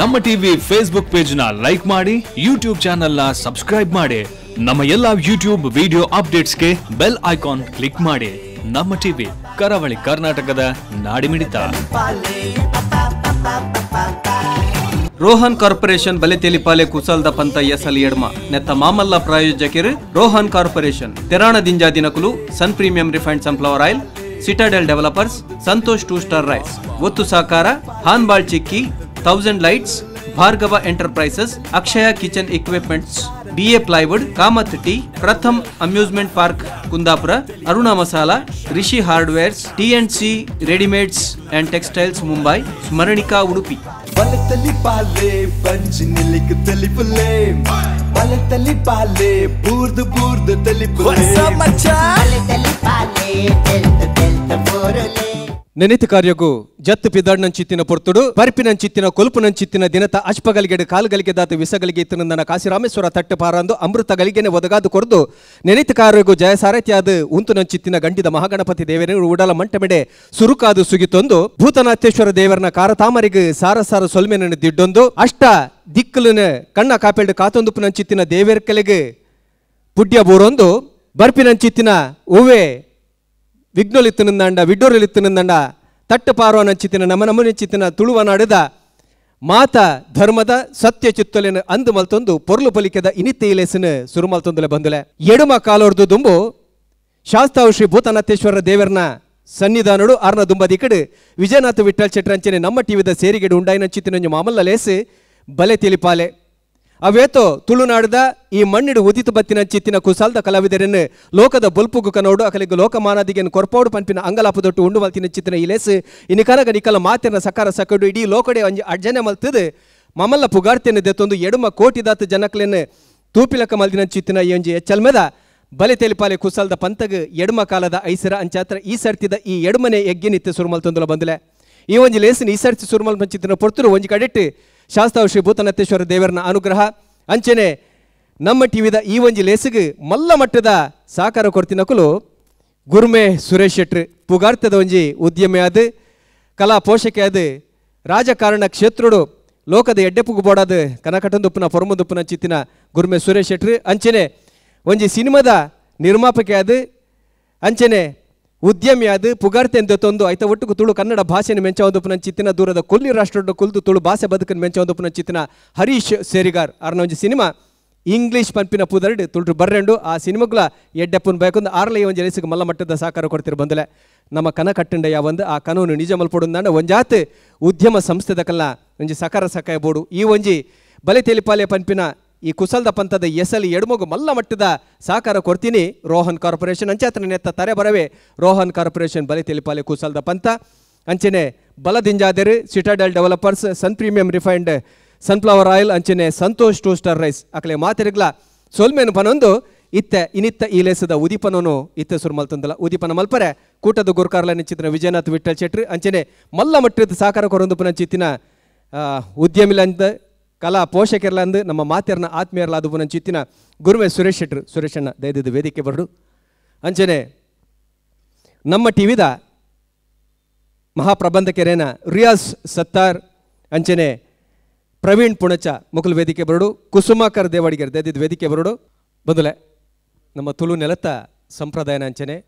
ನಮ್ಮ TV Facebook page ನ like ಮಾಡಿ, ಯೂಟ್ಯೂಬ್ ಚಾನೆಲ್ ನ ಸಬ್ಸ್ಕ್ರೈಬ್ ಮಾಡಿ. ನಮ್ಮ ಎಲ್ಲಾ ಯೂಟ್ಯೂಬ್ ವಿಡಿಯೋ ಅಪ್ಡೇಟ್ಸ್ಗೆ ಬೆಲ್ ಐಕಾನ್ ಕ್ಲಿಕ್ ಮಾಡಿ. ನಮ್ಮ ಟಿವಿ ಕರಾವಳಿ ಕರ್ನಾಟಕದ ನಾಡಿಮಿಡಿತ. ರೋಹನ್ ಕಾರ್ಪೊರೇಷನ್ ಬಲೆ ತೆಲಿಪಾಲೆ ಕುಸಲ್ದ ಪಂತ ಎಸಲ್ ಎಡ್ಮ ನೆತ್ತ ಮಾಮಲ್ಲ ಪ್ರಾಯೋಜಕರು ರೋಹನ್ ಕಾರ್ಪೊರೇಷನ್ ತೆರಾಣ ದಿಂಜಾ ದಿನಕುಲು Sun premium refined sunflower oil, citadel developers, Santosh 2 star rice, ಒತ್ತು ಸಾಕಾರ, ಹಾನ್ಬಾಳ್ ಚಿಕ್ಕಿ, 1000 lights, Bhargava enterprises, Akshaya kitchen equipments, BA plywood, Kamath tea, Pratham amusement park Kundapura, Aruna masala, Rishi hardwares, T&C readymades and textiles Mumbai, Smaranika Udupi. ನೆನೆತ ಕಾರ್ಯಗೂ ಜತ್ತು ಪಿದಾಡ್ನಂಚಿತ್ತಿನ ಪೊರ್ತುಡು ಪರಿಪಿನಂಚಿತ್ತಿನ ಕೊಲ್ಪುನಂಚಿತ್ತಿನ ದಿನತ ಅಶ್ಪಗಲಿಗೆಡು ಕಾಲುಗಳಿಗೆ ದಾತು ವಿಸಗಳಿಗೆ ಇತ್ತಿನ ಕಾಶಿರಾಮೇಶ್ವರ ತಟ್ಟು ಪಾರಂದು ಅಮೃತಗಳಿಗೆನೆ ಒದಗಾದು ಕೊರ್ದು ನೆನೆತ ಕಾರ್ಯಗೂ ಜಯ ಸಾರಥ್ಯಾದ ಉಂತುನಂಚಿತ್ತಿನ ಗಂಡಿದ ಮಹಾಗಣಪತಿ ದೇವರನ್ನು ಉಡಲ ಮಂಟಮೆಡೆ ಸುರುಕಾದು ಸುಗಿತೊಂದು ಭೂತನಾಥೇಶ್ವರ ದೇವರನ ಕಾರತಾಮರಿಗೆ ಸಾರ ಸಾರ ಸೊಲ್ಮೆನನ್ನು ದಿಡ್ಡೊಂದು ಅಷ್ಟ ದಿಕ್ಕಲನ ಕಣ್ಣ ಕಾಪೆಲ್ಡು ಕಾತೊಂದುಪುನಂಚಿತ್ತಿನ ದೇವರ ಕೆಲೆಗೆ ಪುಡ್ಯ ಬೋರೊಂದು ಬರ್ಪಿನಂಚಿತ್ತಿನ ಹೂವೆ ವಿಘ್ನೋಲಿತ್ತನಂದ ವಿಡ್ಡೋರಲಿತ್ತನಂದ ತಟ್ಟು ಪಾರೋನಂಚಿತ್ತಿನ ನಮನಮನಿಚ್ಚಿತ್ತಿನ ತುಳುವನಾಡಿದ ಮಾತ ಧರ್ಮದ ಸತ್ಯ ಚಿತ್ತೊಲೆನ ಅಂದು ಮಲ್ತೊಂದು ಪೊರ್ಲು ಪಲಿಕೆದ ಇನಿತ್ತೆ ಇಲೆಸನ ಸುರು ಮಲ್ತೊಂದಲೆ ಬಂದುಲೆ ಎಡುಮ ಕಾಲೋರ್ದು ದುಂಬು ಶಾಸ್ತಾವು ಶ್ರೀ ಭೂತನಾಥೇಶ್ವರ ದೇವರನ ಸನ್ನಿಧಾನಡು ಆರ್ನ ದುಂಬದಿ ಕಡೆ ವಿಜಯನಾಥ ವಿಠಲ್ ಚಟ್ರಂಚನೆ ನಮ್ಮ ಟಿವಿದ ಸೇರಿಗೆಡು ಉಂಡಾಯಿನಂಚಿತ್ತಿನ ಮಾಮಲ್ಲ ಲೇಸು ಬಲೆ ತಿಳಿಪಾಲೆ ಅವೇತೋ ತುಳುನಾಡದ ಈ ಮಣ್ಣಿಡು ಉದಿತು ಬತ್ತಿನ ಚಿತ್ತಿನ ಕುಸಾಲ್ದ ಕಲಾವಿದರನ್ನು ಲೋಕದ ಬೊಲ್ಪುಗು ಕನೋಡು ಅಕಲಿಗೆ ಲೋಕಮಾನಾದಿಗೆನ್ ಕೊರ್ಪೋಡು ಪಂಪಿನ ಅಂಗಲಾಪದೊಟ್ಟು ಉಂಡು ಮಲ್ತಿನ ಚಿತ್ತಿನ ಇಲೇಸು ಇನಿಕನಗ ನಿಕಲ ಮಾತಿನ ಸಕಾರ ಸಕಡು ಇಡೀ ಲೋಕಡೆ ಅರ್ಜನೆ ಮಲ್ತದು ಮಮಲ್ಲ ಪುಗಾರ್ತೆಯನ್ನು ದೆತ್ತೊಂದು ಎಡುಮ ಕೋಟಿದಾತ ಜನಕಲೆನ್ನು ತೂಪಿಲಕ ಮಲ್ದಿನ ಚಿತ್ತಿನ ಈ ಒಂಜಿ ಎಚ್ಚಲ್ಮೆದ ಬಲೆ ತೆಲಿಪಾಲೆ ಕುಸಾಲ್ದ ಪಂತಗ ಎಡುಮ ಕಾಲದ ಐಸರ ಅಂಚಾತ್ರ ಈ ಸರ್ತಿದ ಈ ಎಡುಮನೆ ಎಗ್ಗಿನಿತ್ತು ಸುರುಮಲ್ತೊಂದುಲ ಬಂದುಲೆ ಈ ಒಂಜಿ ಲೇಸಿನ ಈ ಸರ್ತಿ ಸುರುಮಲ್ ಚಿತ್ತಿನ ಪೊರ್ತರು ಒಂಜಿ ಕಡೆಟ್ಟು ಶಾಸ್ತಾವು ಶ್ರೀ ಭೂತನಾಥೇಶ್ವರ ದೇವರನ ಅನುಗ್ರಹ ಅಂಚನೆ ನಮ್ಮ ಟಿವಿದ ಈ ಒಂಜಿ ಲೇಸಿಗೆ ಮಲ್ಲ ಮಟ್ಟದ ಸಾಕಾರ ಕೊಡ್ತಿನಕುಲು ಗುರ್ಮೆ ಸುರೇಶ್ ಶೆಟ್ರು ಪುಗಾರ್ತದ ಒಂಜಿ ಉದ್ಯಮಿ ಆದ ಕಲಾ ಪೋಷಕೆ ಆದ ರಾಜಕಾರಣ ಕ್ಷೇತ್ರಡು ಲೋಕದ ಎಡ್ಡೆಪುಗು ಬೋಡಾದ ಕನಕಟಂದುಪ್ಪನ ಪೊರಮುದುಪ್ಪನ ಚಿತ್ತಿನ ಗುರ್ಮೆ ಸುರೇಶ್ ಶೆಟ್ರು ಅಂಚನೆ ಒಂಜಿ ಸಿನಿಮಾದ ನಿರ್ಮಾಪಕ ಆದ ಅಂಚನೆ ಉದ್ಯಮಿ ಆದ ಪುಗಾರ್ತೆ ಎಂದೊಂದು ಐತ ಒಟ್ಟುಕು ತುಳು ಕನ್ನಡ ಭಾಷೆಯನ್ನು ಮೆಂಚವೊಂದುಪ್ಪನ ಚಿತ್ತಿನ ದೂರದ ಕೊಲ್ಲಿ ರಾಷ್ಟ್ರದ ಕುಲ್ದು ತುಳು ಭಾಷೆ ಬದುಕನ್ನು ಮೆಂಚವೊಂದುಪ್ಪನ ಚಿತ್ತಿನ ಹರೀಶ್ ಸೇರಿಗಾರ್ ಆರ್ನ ಒಂಜಿ ಸಿನಿಮಾ ಇಂಗ್ಲೀಷ್ ಪಂಪಿನ ಪುದರ್ಡು ತುಳು ಬರ್ರೆಂಡು ಆ ಸಿನಿಮಾಗಳ ಎಡ್ಡೆಪ್ಪನ ಬೇಕೊಂದು ಆರ್ಲೈ ಒಂಜಿ ಲೇಸಿಗೆ ಮಲ್ಲ ಮಟ್ಟದ ಸಾಕಾರ ಕೊಡ್ತಿರು ಬಂದಲೆ ನಮ್ಮ ಕನ ಕಟ್ಟಂಡ ಯಾವಂದು ಆ ಕನವನ್ನು ನಿಜ ಮಲ್ಪೊಡುಂದಾಂಡ ಒಂಜಾತ್ ಉದ್ಯಮ ಸಂಸ್ಥೆದ ಕಲ್ಲ ಒಂಜಿ ಸಕಾರ ಸಕಾಯ ಬೋಡು ಈ ಒಂಜಿ ಬಲೆ ತೆಲಿಪಾಲೆ ಪಂಪಿನ ಈ ಕುಸಲ್ದ ಪಂಥದ ಎಸಲಿ ಎಡಮಗು ಮಲ್ಲ ಮಟ್ಟದ ಸಾಕಾರ ಕೊಡ್ತೀನಿ ರೋಹನ್ ಕಾರ್ಪೊರೇಷನ್ ಅಂಚಾತನ ನೆತ್ತ ತರೆ ಬರವೆ ರೋಹನ್ ಕಾರ್ಪೊರೇಷನ್ ಬಲೆ ತೆಲಿಪಾಲೆ ಕುಸಲ್ದ ಪಂಥ ಅಂಚನೆ ಬಲದಿಂಜಾದರು ಸಿಟಾಡೆಲ್ ಡೆವಲಪರ್ಸ್, ಸನ್ ಪ್ರೀಮಿಯಂ ರಿಫೈಂಡ್ ಸನ್ಫ್ಲವರ್ ಆಯಿಲ್ ಅಂಚನೆ ಸಂತೋಷ್ 2 ಸ್ಟಾರ್ ರೈಸ್ ಅಕಲೆ ಮಾತಿರಿಗ್ಲ ಸೊಲ್ಮೇನು ಪನೊಂದು ಇತ್ತೆ ಇನಿತ್ತ ಈ ಲೇಸದ ಉದಿಪನೋನು ಇತ್ತೆ ಸುರು ಮಲ್ತೊಂದಲ್ಲ ಉದಿಪನ ಮಲ್ಪರೆ ಕೂಟದ ಗುರ್ಕಾರ್ಲ ನಿಂಚಿತ್ತಿನ ವಿಜಯನಾಥ್ ವಿಠಲ್ ಶೆಟ್ರು ಅಂಚನೆ ಮಲ್ಲ ಮಟ್ಟದ ಸಾಕಾರ ಕೊರೊಂದುಪನ ಚಿತ್ತಿನ ಉದ್ಯಮಿಲಂದ ಕಲಾ ಪೋಷಕರ್ಲಂದು ನಮ್ಮ ಮಾತೆರ್ನ ಆತ್ಮೀಯರ್ಲಾದು ಪುನಃ ಚಿತ್ತಿನ ಗುರುಮೆ ಸುರೇಶ್ ಶೆಟ್ರು ಸುರೇಶಣ್ಣ ದಯದಿದ್ದು ವೇದಿಕೆ ಬರ್ಡು ಅಂಚನೆ ನಮ್ಮ ಟಿವಿದ ಮಹಾಪ್ರಬಂಧಕರೇನ ರಿಯಾಜ್ ಸತ್ತಾರ್ ಅಂಚನೆ ಪ್ರವೀಣ್ ಪುಣಚ ಮುಕುಲ್ ವೇದಿಕೆ ಬರಡು ಕುಸುಮಾಕರ್ ದೇವಾಡಿಗರ್ ದಯದಿದ್ದು ವೇದಿಕೆ ಬರಡು ಬಂದುಲೆ ನಮ್ಮ ತುಳು ನೆಲತ ಸಂಪ್ರದಾಯನ ಅಂಚನೆ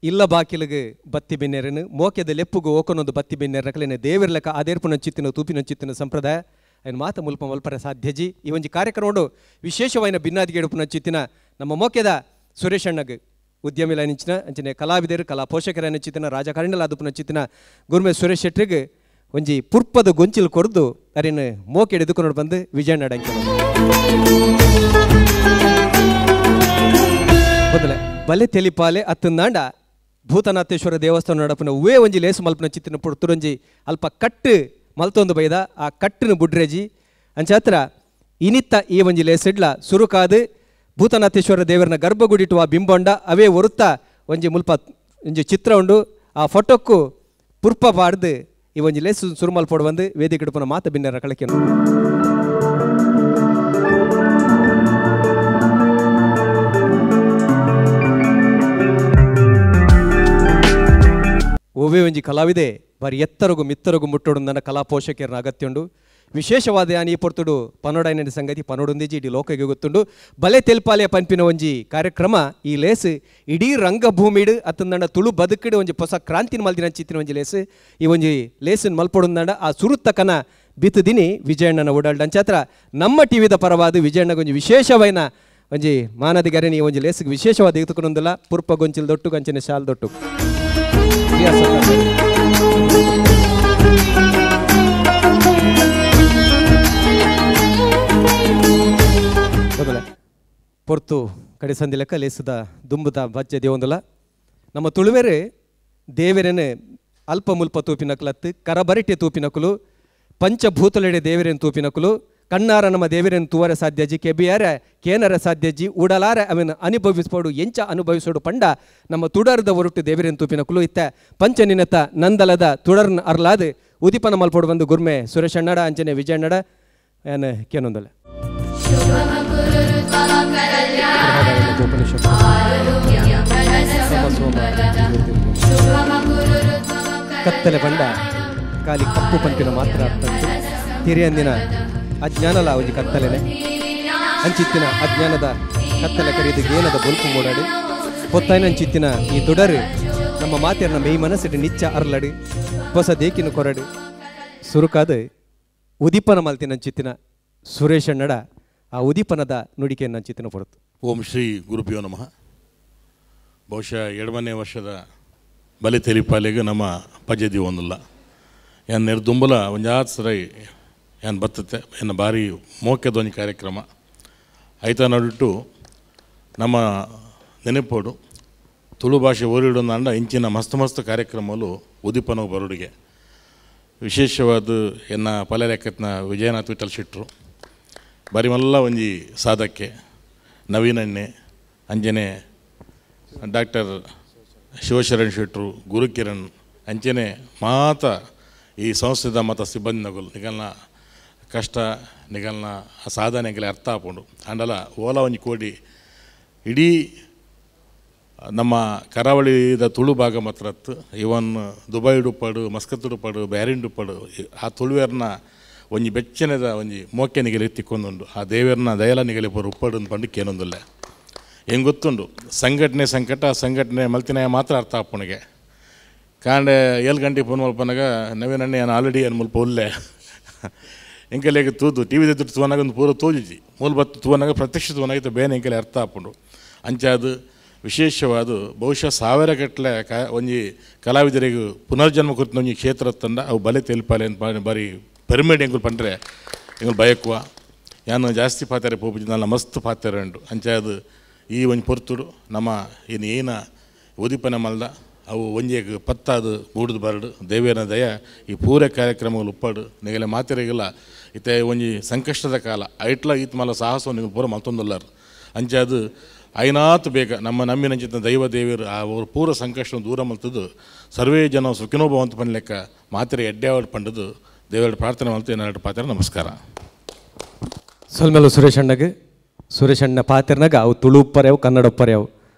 ಇಲ್ಲ ಬಾಕಿಲಿಗೆ ಬತ್ತಿ ಬೆನ್ನೇರನು ಮೋಕೆದ ಲೆಪ್ಪುಗು ಓಕೊನೊಂದು ಬತ್ತಿ ಬೆನ್ನೇರ ಕಲೆನೆ ದೇವರ್ಲೆಕ್ಕ ಆದೇರ್ಪುನ ಚಿತ್ತಿನ ತೂಪಿನ ಚಿತ್ತಿನ ಸಂಪ್ರದಾಯ ఆయన ಮಾತ ಮುಲ್ಪ ಮಲ್ಪರ ಸಾಧ್ಯಜಿ ಈ ಒಂಜಿ ಕಾರ್ಯಕ್ರಮ ವಿಶೇಷವಾದ ಭಿನ್ನಾದಿಗೆ ಎಡುಪುನ ಚಿತ್ತಿನ ನಮ್ಮ ಮೋಕೆದ ಸುರೇಶ್ ಅಣ್ಣಗೆ ಉದ್ಯಮಿಲ ನಿಂಚಿನ ಅಂಚನೆ ಕಲಾವಿದರು ಕಲಾ ಪೋಷಕರ ಚಿತ್ತಿನ ರಾಜಕಾರಣಿಲ ಅದುಪುನ ಚಿತ್ತಿನ ಗುರುಮೆ ಸುರೇಶ್ ಶೆಟ್ರಿಗೆ ಒಂಜಿ ಪುರ್ಪದ ಗೊಂಚಿಲ್ ಕೊರ್ದು ಅರಿನ ಮೋಕೆ ಎದುಕೊಂಡು ಬಂದು ವಿಜಯ ನಡಂಕೆ ಮೊದಲೇ ಬಲೆ ತೆಲಿಪಾಲೆ ಅತ್ತಂದಾಂಡ ಭೂತನಾಥೇಶ್ವರ ದೇವಸ್ಥಾನ ನಡಪುನ ಉವೇ ಒಂಜಿ ಲೇಸು ಮಲ್ಪನ ಚಿತ್ತಿನ ಪುರ್ತುರಂಜಿ ಅಲ್ಪ ಕಟ್ಟು ಮಲ್ತೊಂದು ಬೈದ ಆ ಕಟ್ಟಿನ ಬುಡ್ರೇಜಿ ಅಂಚಾತ್ರ ಇನಿತ್ತ ಈ ಒಂಜಿ ಲೇಸಿಡ್ಲ ಸುರುಕಾದು ಭೂತನಾಥೇಶ್ವರ ದೇವರನ ಗರ್ಭಗುಡಿಟು ಆ ಬಿಂಬೊಂಡ ಅವೇ ಒರುತ್ತ ಒಂಜಿ ಮುಲ್ಪ ಒಂಜಿ ಚಿತ್ರ ಉಂಡು ಆ ಫೋಟೋಕ್ಕೂ ಪುರ್ಪ ಪಾಡ್ದು ಈ ಒಂಜಿ ಲೇಸು ಸುರುಮಲ್ ಪೋಡು ಬಂದು ವೇದಿಕೆ ಇಡುಪುನ ಮಾತ ಬಿನ್ನರ ಕಳಕೆನು ಓವೇ ಒಂಜಿ ಕಲಾವಿದೆ ಬಾರಿ ಎತ್ತರಗು ಮಿತ್ತರಗು ಮುಟ್ಟೋಡು ನನ್ನ ಕಲಾ ಪೋಷಕರನ್ನ ಅಗತ್ಯ ಉಂಡು ವಿಶೇಷವಾದ ಯಾನ್ ಈ ಪೊರ್ತುಡು ಪನೋಡೈನ ಸಂಗತಿ ಪನೋಡೊಂದಿಜಿ ಇಡೀ ಲೋಕಗೆ ಗೊತ್ತುಂಡು ಬಲೆ ತೆಲ್ಪಾಲೆ ಪಂಪಿನ ಒಂಜಿ ಕಾರ್ಯಕ್ರಮ ಈ ಲೇಸ್ ಇಡೀ ರಂಗಭೂಮಿಡು ಅತ್ತಂದಂಡ ತುಳು ಬದುಕಿಡು ಒಂಜಿ ಹೊಸ ಕ್ರಾಂತಿನ ಮಲ್ದಿನ ಚಿತ್ತಿನ ಒಂಜಿ ಲೇಸ್ ಈ ಒಂಜಿ ಲೇಸನ್ ಮಲ್ಪೊಡುಂದಂಡ ಆ ಸುರುತ್ತಕನ ಬಿತ್ತದಿನಿ ವಿಜಯಣ್ಣನ ಓಡಾಡ್ಡ ಅಂಚಾತ್ರ ನಮ್ಮ ಟಿವಿದ ಪರವಾದ ವಿಜಯಣ್ಣಗೆ ಒಂಜಿ ವಿಶೇಷವೈನ ಒಂಜಿ ಮಾನದಿಗರೆ ನೀ ಒಂಜಿ ಲೇಸ್ಗೆ ವಿಶೇಷವಾದ ಎತ್ತುಕೊಂಡೊಂದಿಲ್ಲ ಪುರ್ಪ ಗೊಂಚಿಲ್ ದೊಟ್ಟು ಕಂಚಿನ ಶಾಲ್ ದೊಟ್ಟು ಮೊದಲ ಪೊರ್ತು ಕಡೆ ಸಂದಿ ಲೆಕ್ಕ ಲೇಸದ ದುಂಬುದ ಬಜ್ಜೆ ದೇವೊಂದಲ್ಲ ನಮ್ಮ ತುಳುವೆರೆ ದೇವರೇನೆ ಅಲ್ಪ ಮುಲ್ಪ ತೂಪಿನಕಲತ್ತು ಕರಬರಿಟೆ ತೂಪಿನಕುಲು ಪಂಚಭೂತಲೆಡೆ ದೇವರೇನು ತೂಪಿನಕುಲು ಕಣ್ಣಾರ ನಮ್ಮ ದೇವರೇನು ತೂವರ ಸಾಧ್ಯಜಿ ಕೆಬಿಯಾರ ಕೇನರ ಸಾಧ್ಯಜಿ ಉಡಲಾರ ಅವನ ಅನುಭವಿಸ್ಪೋಡು ಎಂಚ ಅನುಭವಿಸೋಡು ಪಂಡ ನಮ್ಮ ತುಡರ್ದ ಹೊರಟು ದೇವರೇನು ತೂಪಿನಕುಲು ಇತ್ತ ಪಂಚನಿನತ ನಂದಲದ ತುಡರ್ನ ಅರ್ಲಾದ ಉದಿಪನ ಮಲ್ಪೋಡು ಬಂದು ಗುರ್ಮೆ ಸುರೇಶ್ ಅಣ್ಣಡ ಅಂಜನೆ ವಿಜಯಣ್ಣಡ ಏನು ಕೇನೊಂದಲ್ಲ ಕತ್ತಲೆ ಬಂಡ ಖಾಲಿ ಕಪ್ಪು ಪಂಪಿನ ಮಾತ್ರ ಅರ್ಥಂತು ಹಿರಿಯಂದಿನ ಅಜ್ಞಾನಲ ಒಂಜಿ ಕತ್ತಲೆನೆ ಅಂಚಿತ್ತಿನ ಅಜ್ಞಾನದ ಕತ್ತಲೆ ಕರೀದು ಏನದ ಬೊಲ್ಪು ಮೂಡಾಡಿ ಪೊತ್ತಾಯಿನಂಚಿತ್ತಿನ ಈ ದುಡರು ನಮ್ಮ ಮಾತೆಯನ್ನ ಮೇಯಿ ಮನಸ್ಸಿಟ್ಟು ನಿಚ್ಚ ಅರ್ಲಡಿ ಹೊಸ ದೇಕಿನ ಕೊರಡು ಸುರುಕಾದ ಉದಿಪನ ಮಲ್ತಿನಂಚಿತ್ತಿನ ಸುರೇಶ್ ಅಣ್ಣಡ ಆ ಉದಿಪನದ ನುಡಿಕೆಯನ್ನು ಚಿತ್ತನ ಪಡುತ್ತು. ಓಂ ಶ್ರೀ ಗುರುಭ್ಯೋ ನಮಃ. ಬಹುಶಃ 2ನೇ ವರ್ಷದ ಬಲೆ ತೆಲಿಪಾಲೆಗೆ ನಮ್ಮ ಪಜ್ಜದಿ ಒಂದಿಲ್ಲ ಏನು ನಿರ್ದುಂಬಲ ಒಂಜಾತ್ ಸರಿ ಏನು ಬರ್ತತೆ ಏನು ಭಾರಿ ಮೋಕ್ಯದ ಕಾರ್ಯಕ್ರಮ ಐತ ನಡಿಟ್ಟು ನಮ್ಮ ನೆನಪೋಡು ತುಳು ಭಾಷೆ ಓರಿಡೋದು ಅಂಡ ಇಂಚಿನ ಮಸ್ತ್ ಕಾರ್ಯಕ್ರಮಗಳು ಉದಿಪನ ಬರುಡಿಗೆ ವಿಶೇಷವಾದ ಎನ್ನ ಪಲೆಲೆಕ್ಕತ್ನ ವಿಜಯನಾಥ್ ವಿಠಲ್ ಶೆಟ್ಟರು ಬಾರಿ ಮಲ್ಲ ಒಂಜಿ ಸಾಧಕ್ಕೆ ನವೀನಣ್ಣೆ ಅಂಜನೆ ಡಾಕ್ಟರ್ ಶಿವಶರಣ್ ಶೆಟ್ಟರು ಗುರುಕಿರಣ್ ಅಂಚನೆ ಮಾತ ಈ ಸಂಸ್ಥೆದ ಮತ ಸಿಬ್ಬಂದಿಗಳು ನಿಗಲ್ನ ಕಷ್ಟ ನಿಗಲ್ನ ಸಾಧನೆಗೆ ಅರ್ಥ ಹಾಕೊಂಡು ಅಂಡಲ ಓಲಾ ಒಂಜಿ ಕೋಡಿ ಇಡೀ ನಮ್ಮ ಕರಾವಳಿದ ತುಳು ಭಾಗ ಮಾತ್ರ ಇವನ್ ದುಬೈ ಡುಪ್ಪಡು ಮಸ್ಕತ್ ಡುಪ್ಪಡು ಬ್ಯಾರಿನ್ ಡುಪ್ಪಡು ಆ ತುಳುವೇರ್ನ ಒಂಜಿ ಬೆಚ್ಚನೆದ ಒಂಜಿ ಮೋಕೆ ನಿಗಲಿ ಎತ್ತಿಕೊಂಡುಂಡು ಆ ದೇವರನ್ನ ದಯಲ ನಿಗಲಿ ಪೂರ ಉಪ್ಪಡು ಪಂಡು ಕೇನೊಂದಿಲ್ಲ ಹೆಂಗೆ ಗೊತ್ತುಂಡು ಸಂಘಟನೆ ಮಲ್ತಿನ ಮಾತ್ರ ಅರ್ಥ ಆಪಣಿಗೆ ಕಾಂಡೆ 7 ಗಂಟೆ ಫೋನ್ ಮಲ್ಪನಾಗ ನವೀನಣ್ಣೆ ನಾನು ಆಲ್ರೆಡಿ ಏನು ಮುಲ್ಪ ಉಲ್ಲೆ ಎಂಕಲೆಗೆ ತೂದು ಟಿ ವಿ ದುಡ್ಡು ತೂವನಾಗ ಒಂದು ಪೂರ ತೋಜಿಜಿ ಮೂಲ ಬತ್ತು ತೂವನಾಗ ಪ್ರತ್ಯಕ್ಷ ತೂವನಾಗಿತ್ತು ಬೇನೆ ಎಂಕಲೆ ಅರ್ಥ ಆಪುಂಡು ಅಂಚಾದು ವಿಶೇಷವಾದ ಬಹುಶಃ 1000 ಗಟ್ಟಲೆ ಒಂಜಿ ಕಲಾವಿದರಿಗೆ ಪುನರ್ಜನ್ಮ ಕುರಿತು ಒಂಜಿ ಕ್ಷೇತ್ರ ತಂಡ ಅವು ಬಲೆ ತೆಲ್ಪಾಲೆ ಅಂತ ಬಾರಿ ಪಿರಮಿಡ್ ಎಂಗುಲು ಪಂಡ್ರೆ ಎಂಗುಲು ಬಯಕುವ ಯಾನು ಜಾಸ್ತಿ ಪಾತ್ರೆ ಪೋಪುಜಿ ನನ್ನ ಮಸ್ತ್ ಪಾತ್ರೆ ಉಂಟು ಅಂಚಾದು ಈ ಒಂಜಿ ಪೊರ್ತುಡು ನಮ್ಮ ಏನ ಉದಿಪನ ಮಲ್ದ ಅವು ಒಂಜಿಗೆ ಪತ್ತಾದು ಮೂಡುದು ಬರಡು ದೇವೇನ ದಯ ಈ ಪೂರ ಕಾರ್ಯಕ್ರಮಗಳು ಉಪ್ಪಡು ನಿಗಲೆ ಮಾತಿರೆಗಿಲ್ಲ ಇತ್ತೆ ಒಂಜಿ ಸಂಕಷ್ಟದ ಕಾಲ ಐಟ್ಲ ಈತ್ ಮಲ್ಲ ಸಾಹಸವನ್ನು ನೀವು ಪೂರ ಮತ್ತೊಂದಲ್ಲರು ಅಂಚಾದು ಐನಾತ್ ಬೇಗ ನಮ್ಮ ನಮ್ಮಿನಂಚಿತ ದೈವ ದೇವಿಯರು ಆ ಪೂರ ಸಂಕಷ್ಟ ದೂರ ಮಲ್ತದ್ದು ಸರ್ವೇ ಜನ ಸುಖಿನೋಭವಂತ ಪನ್ ಲೆಕ್ಕ ಮಾತಿರೆ ಎಡ್ಡೆವಾಡು ಪಂಡದು ದೇವರ ಪ್ರಾರ್ಥನೆ ಮಾಡ್ತೀವಿ ನನ್ನ ಪಾತ್ರ ನಮಸ್ಕಾರ. ಸೊಲ್ಮೆಲು ಸುರೇಶ್ ಅಣ್ಣ ಪಾತೆರ್ನಾಗ ಅವು ತುಳು ಉಪ್ಪರ್ಯಾವು ಕನ್ನಡ ಉಪ್ಪರ್ಯಾವು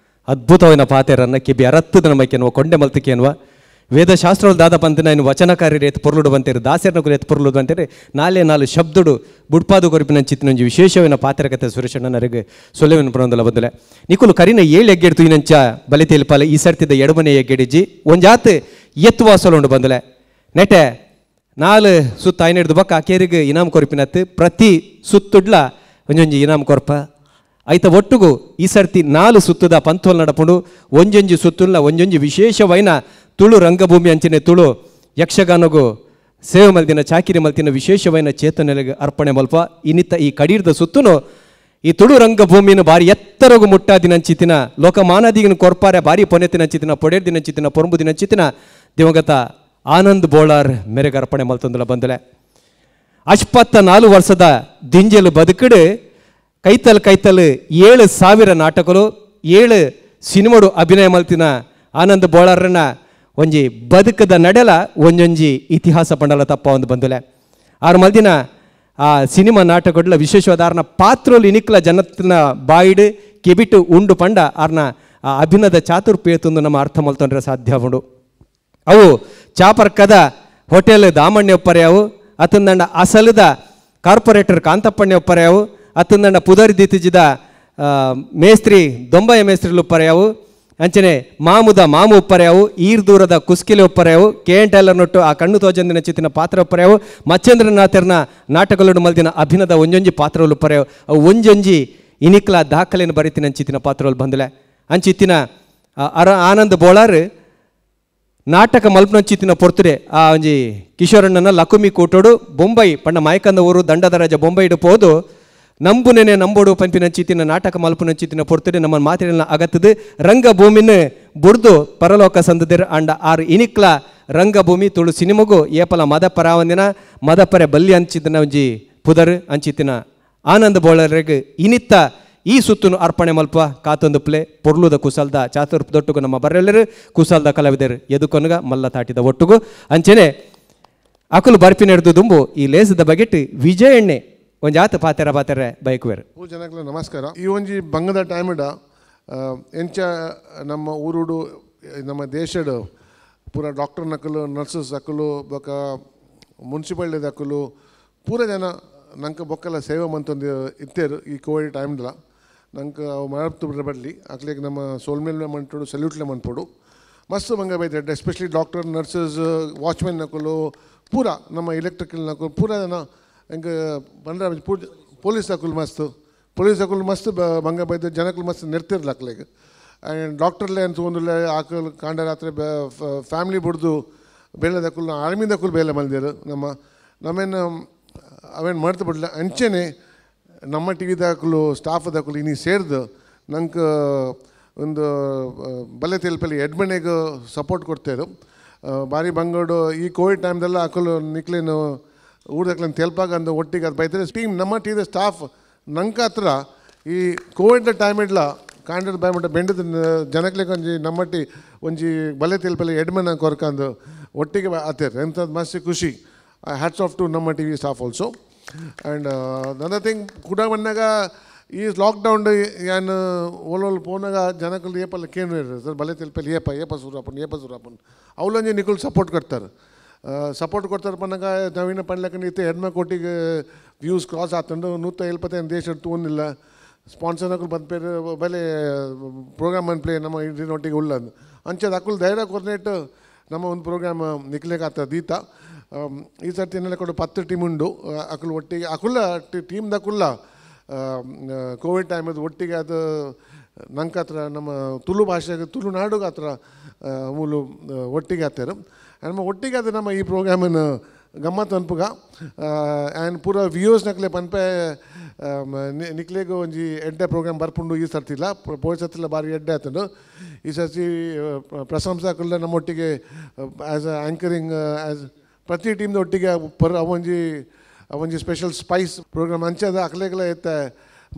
ಅದ್ಭುತವಾದ ಪಾತೆರನ್ನ ಕಿಬಿ ಅರತ್ತದ ನಮಕೇನುವ ಕೊಂಡೆ ಮಲ್ತಿಕೇನುವ ವೇದಶಾಸ್ತ್ರಗಳು ದಾದ ಪಂತಿನ ಇನ್ನು ವಚನಕಾರ್ಯರು ಎತ್ತು ಪೊರ್ಲುಡು ಬಂತೇರಿ ದಾಸರನ ಗುರು ಎತ್ತು ಪೊರ್ಲುಡು ಬಂತೇರಿ 4 ಶಬ್ದುಡು ಬುಡ್ಪಾದು ಕೊರಿಪಿನ ಚಿತ್ತಿನೊಂಜಿ ವಿಶೇಷವಿನ ಪಾತ್ರಕತೆ ಸುರೇಶ್ ಅಣ್ಣನರಿಗೆ ಸೊಲೆವಿನ ಪುರಂದಲ ಬಂದಲೆ ನಿಕುಲು ಕರಿನ 7 ಎಗ್ಗೆಡ್ತು ಇನ್ನಂಚ ಬಲೆ ತೇಲ್ಪಾಲೆ ಈ ಸರ್ತಿದ್ದ 2ನೇ ಎಗ್ಗೆಡಿಜಿ ಒಂಜಾತ್ ಎತ್ತುವ ಸೊಲುಂಡು ಬಂದಲೆ ನೆಟೆ 4 ಸುತ್ತ ಐನೆಡ್ದು ಬಕ್ಕ ಆಕೇರಿಗೆ ಇನಾಮ್ ಕೊರಿಪಿನತ್ತು ಪ್ರತಿ ಸುತ್ತುಡ್ಲ ಒಂಜೊಂಜಿ ಇನಾಮ್ ಕೊರ್ಪ ಐತ ಒಟ್ಟುಗು ಈ ಸರ್ತಿ 4 ಸುತ್ತದ ಪಂತೋಲ್ ನಡಪುಂಡು ಒಂಜೊಂಜಿ ಸುತ್ತುಲ್ಲ ಒಂಜೊಂಜಿ ವಿಶೇಷವೈನ ತುಳು ರಂಗಭೂಮಿ ಅಂಚನೆ ತುಳು ಯಕ್ಷಗಾನಗೂ ಸೇವೆ ಮಲ್ತಿನ ಚಾಕಿರಿ ಮಲ್ತಿನ ವಿಶೇಷವೈನ ಚೇತನೆಗೆ ಅರ್ಪಣೆ ಮಲ್ಪ ಇನ್ನಿತ್ತ ಈ ಕಡೀರ್ದ ಸುತ್ತುನು ಈ ತುಳು ರಂಗಭೂಮಿನ ಬಾರಿ ಎತ್ತರಗು ಮುಟ್ಟಾದಿನಂಚಿತಿನ ಲೋಕಮಾನದಿಗಿನ ಕೊರ್ಪಾರೆ ಬಾರಿ ಪೊನೆತಿನಂಚಿತಿನ ಪೊಡೆರ್ದಿನಂಚಿತಿನ ಪೊರಂಬುದಿನಂಚಿತಿನ ದಿವಂಗತ ಆನಂದ್ ಬೋಳಾರ್ ಮೇರೆಗೆ ಅರ್ಪಣೆ ಮಲ್ತೊಂದಲ ಬಂದಲೆ 54 ವರ್ಷದ ದಿಂಜಲು ಬದುಕಡು ಕೈತಲ್ 7,000 ನಾಟಕಗಳು 7 ಸಿನಿಮಾಡು ಅಭಿನಯ ಮಲ್ತಿನ ಆನಂದ್ ಬೋಳಾರನ್ನ ಒಂಜಿ ಬದುಕದ ನಡೆಲ ಒಂಜೊಂಜಿ ಇತಿಹಾಸ ಪಂಡಲ ತಪ್ಪ ಒಂದು ಬಂದಲೆ ಆರು ಮಲ್ದಿನ ಆ ಸಿನಿಮಾ ನಾಟಕಗಳ ವಿಶೇಷವಾದ ಆರ್ನ ಪಾತ್ರೋಲು ಇನಿಕ್ಲ ಜನತಿನ ಬಾಯಿಡು ಕೆಬಿಟ್ಟು ಉಂಡು ಪಂಡ ಆರ್ನ ಆ ಅಭಿನಯದ ಚಾತುರ್ಪೇತೊಂದು ನಮ್ಮ ಅರ್ಥ ಮಲ್ತೊಂಡ್ರೆ ಸಾಧ್ಯ ಉಂಡು ಅವು ಚಾಪರ್ಕದ ಹೋಟೆಲ್ ದಾಮಣ್ಯ ಒಪ್ಪರ್ಯಾವು ಅತಂದಂಡ ಅಸಲದ ಕಾರ್ಪೊರೇಟರ್ ಕಾಂತಪ್ಪಣ್ಯ ಉಪ್ಪರ್ಯಾವು ಅತ್ತಂದಂಡ ಪುದರ್ ದಿತಿಜಿದ ಮೇಸ್ತ್ರಿ ದೊಂಬಯ ಮೇಸ್ತ್ರಿಲು ಉಪ್ಪರ್ಯಾವು ಅಂಚನೆ ಮಾಮು ಉಪ್ಪರ್ಯಾವು ಈರ್ ದೂರದ ಕುಸ್ಕಿಲೆ ಉಪ್ಪರ್ಯಾವು KN ಟೈಲರ್ ನೊಟ್ಟು ಆ ಕಣ್ಣು ತೋಜಂದಿನ ಚಿತ್ತಿನ ಪಾತ್ರ ಉಪ್ಪರ್ಯಾವು ಮಚ್ಚೇಂದ್ರನಾಥರ್ನ ನಾಟಕಗಳು ಮಲ್ದಿನ ಅಭಿನದ ಒಂಜೊಂಜಿ ಪಾತ್ರಗಳು ಉಪ್ಪರ್ಯಾವು ಅವು ಒಂಜೊಂಜಿ ಇನಿಕ್ಲ ದಾಖಲೆಯನ್ನು ಬರೀತಿನ ಚಿತ್ತಿನ ಪಾತ್ರಗಳು ಬಂದಲೆ ಅಂಚಿತ್ತಿನ ಆನಂದ್ ಬೋಳಾರ್ ನಾಟಕ ಮಲ್ಪನಂಚಿತ್ತಿನ ಪೊರ್ತುಡೆ ಆ ಒಂಜಿ ಕಿಶೋರಣ್ಣನ ಲಕುಮಿ ಕೂಟೋಡು ಬೊಂಬೈ ಪಂಡ ಮಾಯಕಂದ ಊರು ದಂಡದರಾಜ ಬೊಂಬೈಡು ಪೋದು ನಂಬುನೆನೆ ನಂಬೋಡು ಪಂಪಿನಂಚಿತ್ತಿನ ನಾಟಕ ಮಲ್ಪನಂಚಿತ್ತಿನ ಪೊರ್ತುಡೆ ನಮ್ಮ ಮಾತಿನ ಅಗತ್ತದು ರಂಗಭೂಮಿನ ಬುಡ್ದು ಪರಲೋಕ ಸಂದದಿರ್ ಅಂಡ ಆರು ಇನಿಕ್ಲ ರಂಗಭೂಮಿ ತುಳು ಸಿನಿಮಗು ಏಪಲ ಮದಪರಾವಂದಿನ ಮದಪರೆ ಬಲ್ಲಿ ಅಂಚಿತ್ತಿನ ಒಂಜಿ ಪುದರ್ ಅಂಚಿತ್ತಿನ ಆನಂದ್ ಬೋಳರಿಗೆ ಇನಿತ್ತ ಈ ಸುತ್ತನ್ನು ಅರ್ಪಣೆ ಮಲ್ಪ ಕಾತೊಂದು ಪ್ಲೇ ಪೊರ್ಲುದ ಕುಸಲ್ದ ಚಾತುರ್ ದೊಟ್ಟುಗು ನಮ್ಮ ಬರ್ರೆಲ್ಲರು ಕುಸಲ್ದ ಕಲಾವಿದರು ಎದುಕೊನಗ ಮಲ್ಲ ತಾಟಿದ ಒಟ್ಟುಗು ಅಂಚೆನೆ ಅಕುಲು ಬರ್ಪಿನೆಡ್ದು ದುಂಬು ಈ ಲೇಸದ ಬಗೆಟ್ ವಿಜಯಣ್ಣೆ ಒಂಜಾತ ಪಾತೆರ ಬೈಕುವೆರು ಜನಕ್ಕೆ ನಮಸ್ಕಾರ ಈ ಒಂಜಿ ಬಂಗದ ಟೈಮಡ ಎಂಚ ನಮ್ಮ ಊರುಡು ನಮ್ಮ ದೇಶಡು ಪೂರ ಡಾಕ್ಟರ್ ನಕಲು ನರ್ಸಸ್ ಅಕಲು ಬೊಕ ಮುನ್ಸಿಪಾಲಿಟಿ ಅಕಲು ಪೂರ ಜನ ನಂಗೆ ಬೊಕ್ಕಲ ಸೇವೆ ಮಂತೊಂದು ಇತ್ತೇರು ಈ ಕೋವಿಡ್ ಟೈಮ್ಲ ನಂಗೆ ಅವು ಮಾಡ್ತು ಬರಲಿ ಅಕ್ಲಿಗೆ ನಮ್ಮ ಸೋಲ್ಮೇಲೆ ಮಂಟೋಡು ಸಲ್ಯೂಟ್ಲೆ ಮಂಟ್ಪೋಡು ಮಸ್ತ್ ಬಂಗ ಬೈತೆ ಎಸ್ಪೆಷಲಿ ಡಾಕ್ಟರ್ ನರ್ಸಸ್ ವಾಚ್ಮೆನ್ ನಕಲು ಪೂರ ನಮ್ಮ ಇಲೆಕ್ಟ್ರಿಕಲ್ ನಕಲು ಪೂರ ಜನ ಹೆಂಗೆ ಬಂದ್ರೆ ಪೊಲೀಸ್ ಹಾಕಲು ಮಸ್ತ್ ಬಂಗ ಬೈದ ಜನಕ್ಕೂ ಮಸ್ತ್ ನಿರ್ತಿರ್ಲ ಅಕ್ಲಿಗೆ ಆ್ಯಂಡ್ ಡಾಕ್ಟರ್ಲೆ ಅಂತ ಒಂದುಲೆ ಆಕಲು ಕಾಂಡ ರಾತ್ರಿ ಫ್ಯಾಮಿಲಿ ಬಿಡ್ದು ಬೇಲೆ ದಕ್ಕಲು ಆರ್ಮಿ ದಕ್ಕಲು ಬೇಲೆ ಮಲ್ದಿರು ನಮ್ಮೇನು ಅವೇನು ಮಾಡ್ತಾ ಬಿಡಲ್ಲ ಅಂಚೆನೆ ನಮ್ಮ ಟಿ ವಿದಾಕಲು ಸ್ಟಾಫ್ ದಾಕಲು ಇನ್ನೀ ಸೇರಿದು ನಂಗೆ ಒಂದು ಬಲೆ ತೆಲ್ಪಲ್ಲಿ ಎಡ್ಮನೆಗೆ ಸಪೋರ್ಟ್ ಕೊಡ್ತಾಯಿರು ಭಾರಿ ಬಂಗೋಡು ಈ ಕೋವಿಡ್ ಟೈಮ್ದೆಲ್ಲ ಹಾಕಲು ನಿಕ್ಲೇನು ಊರ್ದಾಕ್ಲೇನು ತೆಲ್ಪಾಗ ಅಂದು ಒಟ್ಟಿಗೆ ಅದು ಬೈತಾರೆ ಟೀಮ್ ನಮ್ಮ ಟಿ ವಿ ಸ್ಟಾಫ್ ನಂಗೆ ಹತ್ರ ಈ ಕೋವಿಡ್ ಟೈಮ್ ಇಡ್ಲ ಕಾಂಡದ ಬಾಯ್ಮಟ್ಟ ಬೆಂಡದ ಜನಕ್ಲಿಗೆ ನಮ್ಮಟ್ಟಿ ಒಂಜಿ ಬಲೆ ತೆಲ್ಪಲ್ಲಿ ಎಡ್ಮನ ಕೊರ್ಕಂದು ಒಟ್ಟಿಗೆ ಆತೇರು ಎಂಥದ್ದು ಮಸ್ತ್ ಖುಷಿ ಹ್ಯಾಟ್ಸ್ ಆಫ್ ಟು ನಮ್ಮ T V staff also and ನನ್ನ ಥಿಂಗ್ ಕೂಡ ಬಂದಾಗ ಈ ಲಾಕ್ಡೌನ್ ಏನು ಓಲೋಲ್ ಪೋನಾಗ ಜನಕ್ಕಲ್ಲಿ ಏಪಲ್ಲ ಕೇಳಿ ಸರ್ ಬಲೆ ತಿಳ್ಪಲ್ಲಿ ಏಪ ಸೂರಪ್ಪನ್ ಅವಲಂಜಿ ನಿಕುಲ್ ಸಪೋರ್ಟ್ ಕೊಡ್ತಾರೆ ಪನ್ನಾಗ ನವೀನ ಪಣ್ಲಕ್ಕ ಇತ್ತೆ ಹೆಣ್ಮಕ್ ಕೊಟ್ಟಿಗೆ ವ್ಯೂಸ್ ಕ್ರಾಸ್ ಆತಂಡು 170 ದೇಶ ತೊಗೊಂಡಿಲ್ಲ ಸ್ಪಾನ್ಸರ್ ನಕಲು ಬಂದ್ಪೇರು ಬಲೆ ಪ್ರೋಗ್ರಾಮ್ ಅನ್ಪ್ಲೇ ನಮ್ಮ ಇದನ್ನೊಟ್ಟಿಗೆ ಉಳ್ಳದು ಅಂಚದು ಅಕುಲ್ ಧೈರ್ಯ ಕೊರ್ನೇಟ್ ನಮ್ಮ ಒಂದು ಪ್ರೋಗ್ರಾಮ್ ನಿಕ್ಲೇಗೆ ಆತ ದೀತ ಈ ಸರ್ತಿ ಏನೆಲ್ಲ ಕೊಡು 10 ಟೀಮ್ ಉಂಡು ಅಕುಲ್ ಒಟ್ಟಿಗೆ ಅಕುಲ್ಲ ಟೀಮ್ದಕುಲ್ಲ ಕೋವಿಡ್ ಟೈಮದು ಒಟ್ಟಿಗೆ ಅದು ನಂಗೆ ಹತ್ರ ನಮ್ಮ ತುಳು ಭಾಷೆಗೆ ತುಳುನಾಡುಗೆ ಹತ್ರ ಮೂಲು ಒಟ್ಟಿಗೆ ಆತಾರು ನಮ್ಮ ಒಟ್ಟಿಗೆ ಅದು ನಮ್ಮ ಈ ಪ್ರೋಗ್ರಾಮನ್ನು ಗಮ್ಮತ್ತು ಅನ್ಪುಗ ಆ್ಯಂಡ್ ಪೂರ ವ್ಯೂಸ್ ನಕ್ಲೆ ಪನ್ಪೆ ನಿಕ್ಲೆಗೆ ಒಂಜಿ ಎಡ್ಡೆ ಪ್ರೋಗ್ರಾಮ್ ಬರ್ಪುಂಡು ಈ ಸರ್ತಿಲ್ಲ ಪೋಯ್ ಸರ್ತಿಲ್ಲ ಭಾರಿ ಎಡ್ಡೆ ಆತಂಡು ಈ ಸರ್ತಿ ಪ್ರಶಂಸಕಲ್ಲ ನಮ್ಮೊಟ್ಟಿಗೆ ಆ್ಯಸ್ ಅ ಆ್ಯಂಕರಿಂಗ್ ಆ್ಯಸ್ ಪ್ರತಿ ಟೀಮ್ದ ಒಟ್ಟಿಗೆ ಅವೊಂಜಿ ಸ್ಪೆಷಲ್ ಸ್ಪೈಸ್ ಪ್ರೋಗ್ರಾಮ್ ಅಂಚದ ಅಕ್ಲೆಗಲ ಎತ್ತ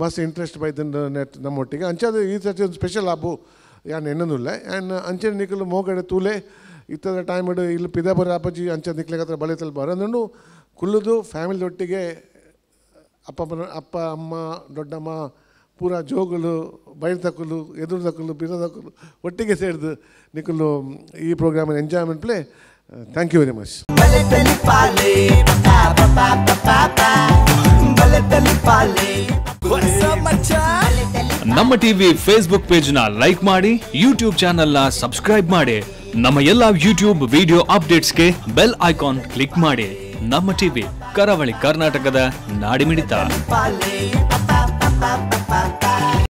ಮಸ್ತ್ ಇಂಟ್ರೆಸ್ಟ್ ಬೈತಂಡು ನೆಟ್ ನಮ್ಮೊಟ್ಟಿಗೆ ಅಂಚದು ಈ ಸರ್ತಿ ಒಂದು ಸ್ಪೆಷಲ್ ಹಬ್ಬು ಯಾನ್ ಎನ್ನೋದಿಲ್ಲ ಆ್ಯಂಡ್ ಅಂಚೆ ನಿಕ್ಕಲು ಮೋಗಡೆ ತೂಲೆ ಇತ್ತದ ಟೈಮ್ ಇಡು ಇಲ್ಲಿ ಪಿದಾಬರ ಅಪ್ಪಾಜಿ ಅಂಚೆ ನಿಕ್ಲೆಗೆ ಹತ್ರ ಬಳಿತಲ್ಲಿ ಬರೋದು ಕುಲ್ಲುದು ಫ್ಯಾಮಿಲಿ ಒಟ್ಟಿಗೆ ಅಪ್ಪ ಅಮ್ಮ ದೊಡ್ಡಮ್ಮ ಪೂರ ಜೋಗುಲು ಬೈರ್ತಕಲು ಎದುರ್ದಕಲು ಬಿರೋದಕಲು ಒಟ್ಟಿಗೆ ಸೇರಿದು ನಿಕ್ಕಲು ಈ program enjoyment play thank you very much Namma TV Facebook page ನ ಲೈಕ್ ಮಾಡಿ, ಯೂಟ್ಯೂಬ್ ಚಾನೆಲ್ ನ ಸಬ್ಸ್ಕ್ರೈಬ್ ಮಾಡಿ, ನಮ್ಮ ಎಲ್ಲಾ ಯೂಟ್ಯೂಬ್ ವಿಡಿಯೋ ಅಪ್ಡೇಟ್ಸ್ಗೆ ಬೆಲ್ ಐಕಾನ್ ಕ್ಲಿಕ್ ಮಾಡಿ. ನಮ್ಮ ಟಿವಿ ಕರಾವಳಿ ಕರ್ನಾಟಕದ ನಾಡಿಮಿಡಿತ.